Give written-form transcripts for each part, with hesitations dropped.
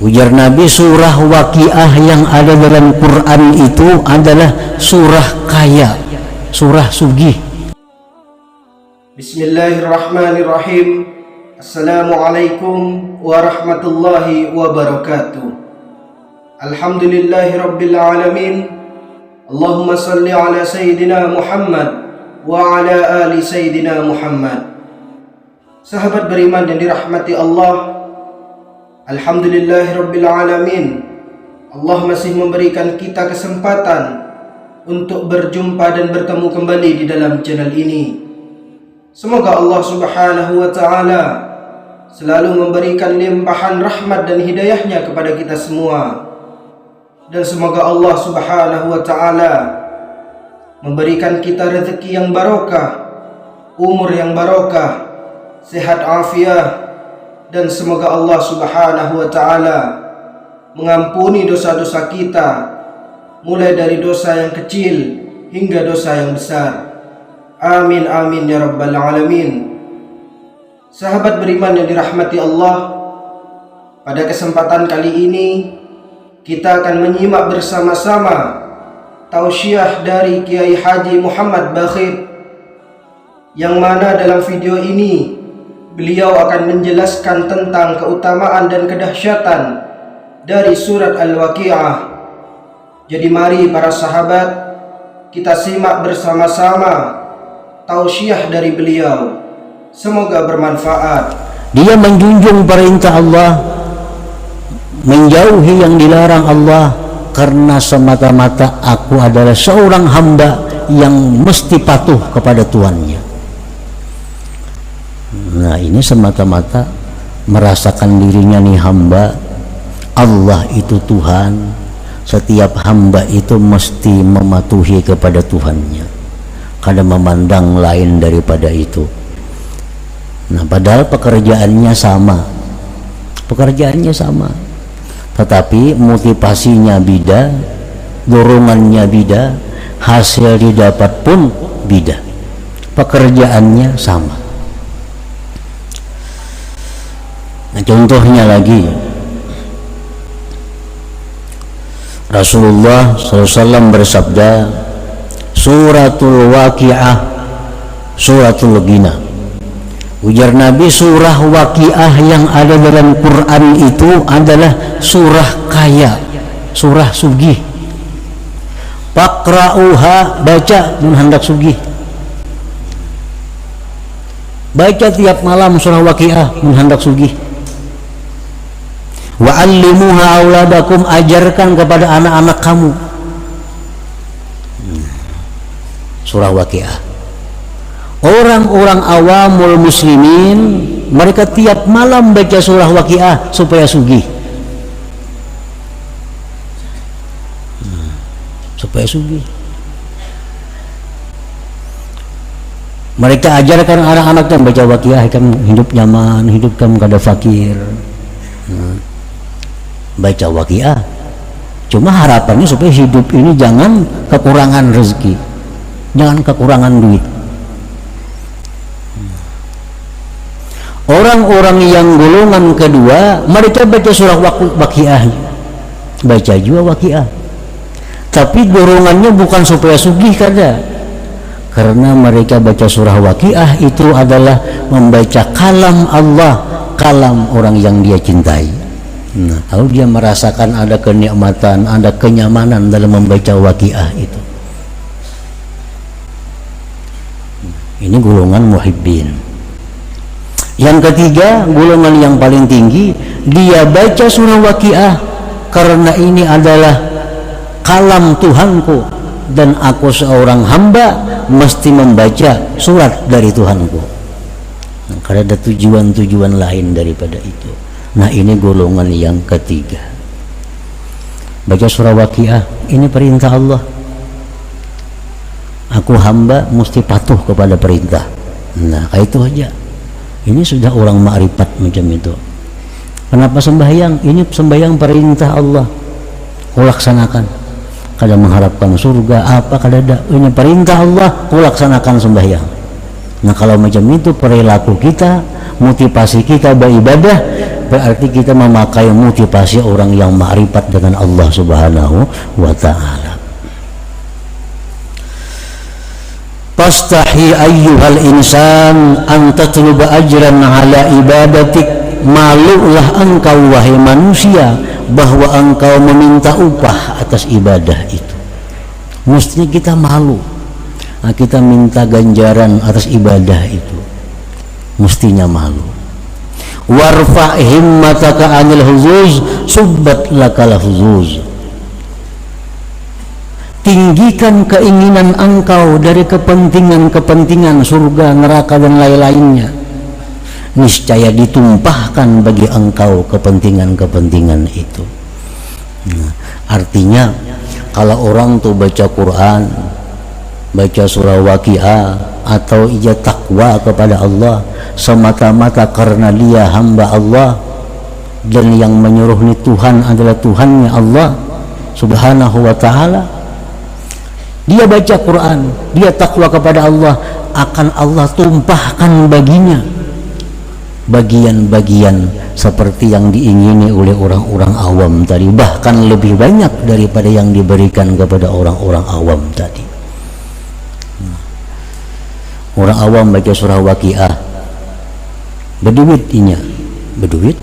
Ujar Nabi, surah Waqiah yang ada dalam Quran itu adalah surah kaya, surah sugih. Bismillahirrahmanirrahim. Assalamualaikum warahmatullahi wabarakatuh. Alhamdulillahi rabbil alamin. Allahumma salli ala Sayyidina Muhammad wa ala ali Sayyidina Muhammad. Sahabat beriman yang dirahmati Allah, alhamdulillahi rabbil alamin. Allah masih memberikan kita kesempatan untuk berjumpa dan bertemu kembali di dalam channel ini. Semoga Allah subhanahu wa ta'ala selalu memberikan limpahan rahmat dan hidayahnya kepada kita semua. Dan semoga Allah subhanahu wa ta'ala memberikan kita rezeki yang barokah, umur yang barokah, sehat afiat, dan semoga Allah subhanahu wa ta'ala mengampuni dosa-dosa kita, mulai dari dosa yang kecil hingga dosa yang besar. Amin amin ya rabbal alamin. Sahabat beriman yang dirahmati Allah, pada kesempatan kali ini kita akan menyimak bersama-sama tausiah dari Kiai Haji Muhammad Bakhir, yang mana dalam video ini beliau akan menjelaskan tentang keutamaan dan kedahsyatan dari surat Al-Waqiah. Jadi mari para sahabat, kita simak bersama-sama tausiah dari beliau. Semoga bermanfaat. Dia menjunjung perintah Allah, menjauhi yang dilarang Allah, karena semata-mata aku adalah seorang hamba yang mesti patuh kepada Tuannya. Nah, ini semata-mata merasakan dirinya nih hamba, Allah itu Tuhan. Setiap hamba itu mesti mematuhi kepada Tuhannya, kada memandang lain daripada itu. Nah, padahal pekerjaannya sama, tetapi motivasinya beda, dorongannya beda, hasil didapat pun beda. Pekerjaannya sama. Nah, contohnya lagi, Rasulullah SAW bersabda, suratul Waqiah, suratul Ghina. Ujar Nabi, surah Waqiah yang ada dalam Quran itu adalah surah kaya, surah sugih. Faqra'uha, baca hendak sugih. Baca tiap malam surah Waqiah hendak sugih. Wa'allimuha auladakum, ajarkan kepada anak-anak kamu. Surah Waqiah. Orang-orang awamul muslimin, mereka tiap malam baca surah Waqiah supaya sugih. Supaya sugih. Mereka ajarkan anak-anaknya baca Waqiah, kamu hidup nyaman, hidup kamu kada fakir. Baca Waqiah. Cuma harapannya supaya hidup ini jangan kekurangan rezeki, jangan kekurangan duit. Orang-orang yang golongan kedua, mereka baca surah Waqiah, baca juga Waqiah, tapi dorongannya bukan supaya sugih kada, karena mereka baca surah Waqiah itu adalah membaca kalam Allah, kalam orang yang dia cintai. Nah, lalu dia merasakan ada kenikmatan, ada kenyamanan dalam membaca Waqiah itu. Ini golongan muhibbin. Yang ketiga, golongan yang paling tinggi, dia baca surah Waqiah karena ini adalah kalam Tuhanku dan aku seorang hamba mesti membaca surat dari Tuhanku. Nah, karena ada tujuan-tujuan lain daripada itu. Nah, ini golongan yang ketiga. Baca surah Waqiah, ini perintah Allah. Aku hamba mesti patuh kepada perintah. Nah, kayak itu aja. Ini sudah orang makrifat macam itu. Kenapa sembahyang? Ini sembahyang perintah Allah, kau laksanakan. Kada mengharapkan surga apa kada ada. Ini perintah Allah, kau laksanakan sembahyang. Nah, kalau macam itu perilaku kita, motivasi kita beribadah berarti kita memakai motivasi orang yang ma'rifat dengan Allah Subhanahu wa ta'ala. Fastahi ayyuhal insan an tatluba ajran ala ibadatik. Malulah engkau wahai manusia bahwa engkau meminta upah atas ibadah itu. Mestinya kita malu. Nah, kita minta ganjaran atas ibadah itu. Mestinya malu. Warfa' himmataka 'anil huzuz subbat lakal huzuz. Tinggikan keinginan engkau dari kepentingan-kepentingan surga, neraka dan lain-lainnya. Niscaya ditumpahkan bagi engkau kepentingan-kepentingan itu. Nah, artinya kalau orang tuh baca Quran, baca surah Waqiah atau ia takwa kepada Allah semata-mata karena dia hamba Allah dan yang menyuruh ni Tuhan adalah Tuhannya Allah Subhanahu wa ta'ala, dia baca Quran, dia takwa kepada Allah, akan Allah tumpahkan baginya bagian-bagian seperti yang diingini oleh orang-orang awam tadi, bahkan lebih banyak daripada yang diberikan kepada orang-orang awam tadi. Orang awam baca surah Waqiah, berduit inya, berduit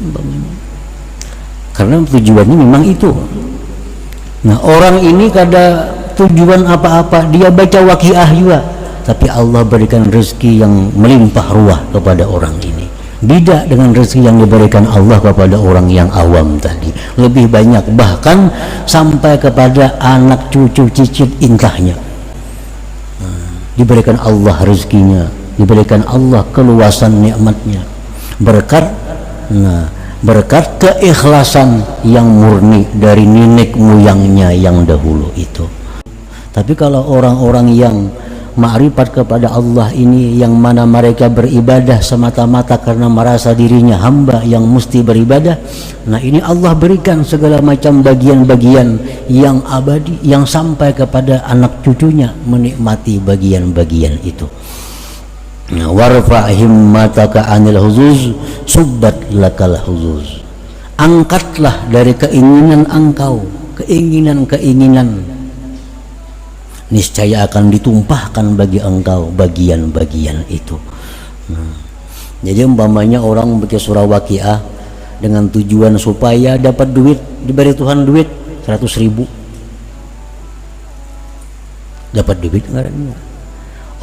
karena tujuannya memang itu. Nah, orang ini kada tujuan apa-apa, dia baca Waqiah juga, tapi Allah berikan rezeki yang melimpah ruah kepada orang ini. Beda dengan rezeki yang diberikan Allah kepada orang yang awam tadi, lebih banyak, bahkan sampai kepada anak cucu cicit intahnya. Diberikan Allah rezekinya, diberikan Allah keluasan nikmatnya berkat keikhlasan yang murni dari nenek moyangnya yang dahulu itu. Tapi kalau orang-orang yang ma'rifat kepada Allah ini, yang mana mereka beribadah semata-mata karena merasa dirinya hamba yang mesti beribadah, nah ini Allah berikan segala macam bagian-bagian yang abadi, yang sampai kepada anak cucunya menikmati bagian-bagian itu. Nah, warfa' himmataka 'anil huzuz subbat lakal huzuz. Angkatlah dari keinginan engkau, keinginan-keinginan, niscaya akan ditumpahkan bagi engkau bagian-bagian itu. Jadi umpamanya orang baca surah Waqiah dengan tujuan supaya dapat duit, diberi Tuhan duit 100.000, dapat duit enggak?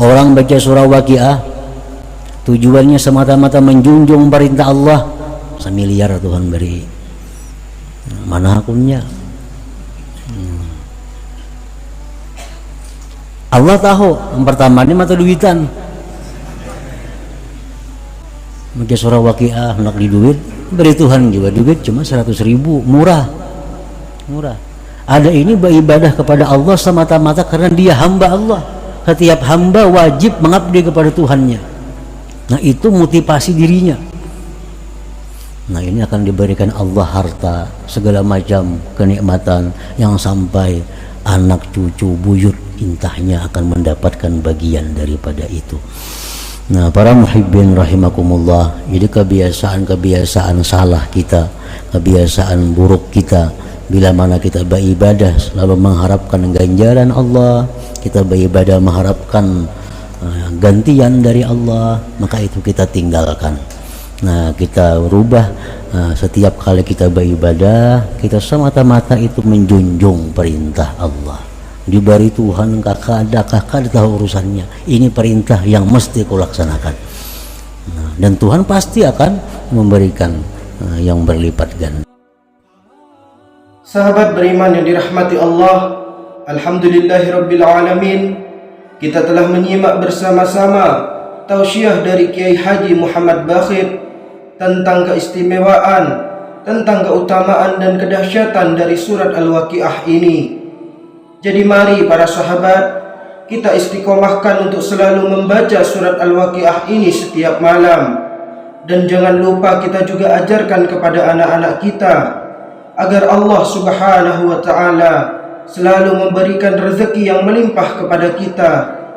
Orang baca surah Waqiah tujuannya semata-mata menjunjung perintah Allah, 1 miliar Tuhan beri, mana akunnya? Allah tahu yang pertama ini mata duitan. Baca surah Waqiah hendak di duit, beri Tuhan juga duit cuma 100.000, murah. Ada ini beribadah kepada Allah semata-mata karena dia hamba Allah. Setiap hamba wajib mengabdi kepada Tuhannya. Nah, itu motivasi dirinya. Nah, ini akan diberikan Allah harta, segala macam kenikmatan yang sampai anak cucu buyut intahnya akan mendapatkan bagian daripada itu. Nah, para muhibbin rahimakumullah, jadi kebiasaan salah kita, kebiasaan buruk kita, bila mana kita beribadah selalu mengharapkan ganjaran Allah, kita beribadah mengharapkan gantian dari Allah, maka itu kita tinggalkan. Nah, kita rubah, setiap kali kita beribadah, kita semata-mata itu menjunjung perintah Allah. Diberi Tuhan kakak ada tahu urusannya, ini perintah yang mesti kau laksanakan. Nah, dan Tuhan pasti akan memberikan yang berlipat ganda. Sahabat beriman yang dirahmati Allah, alhamdulillahirabbil alamin, kita telah menyimak bersama-sama tausiah dari Kiai Haji Muhammad Bakhir tentang keistimewaan, tentang keutamaan dan kedahsyatan dari surat Al-Waqiah ini. Jadi mari para sahabat, kita istiqomahkan untuk selalu membaca surat Al-Waqiah ini setiap malam. Dan jangan lupa kita juga ajarkan kepada anak-anak kita agar Allah Subhanahu wa ta'ala selalu memberikan rezeki yang melimpah kepada kita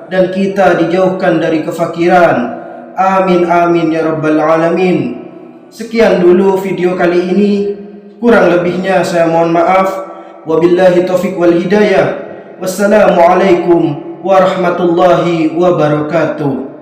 dan kita dijauhkan dari kefakiran. Amin amin ya rabbal alamin. Sekian dulu video kali ini. Kurang lebihnya saya mohon maaf. Wabillahi taufiq wal hidayah. Wassalamualaikum warahmatullahi wabarakatuh.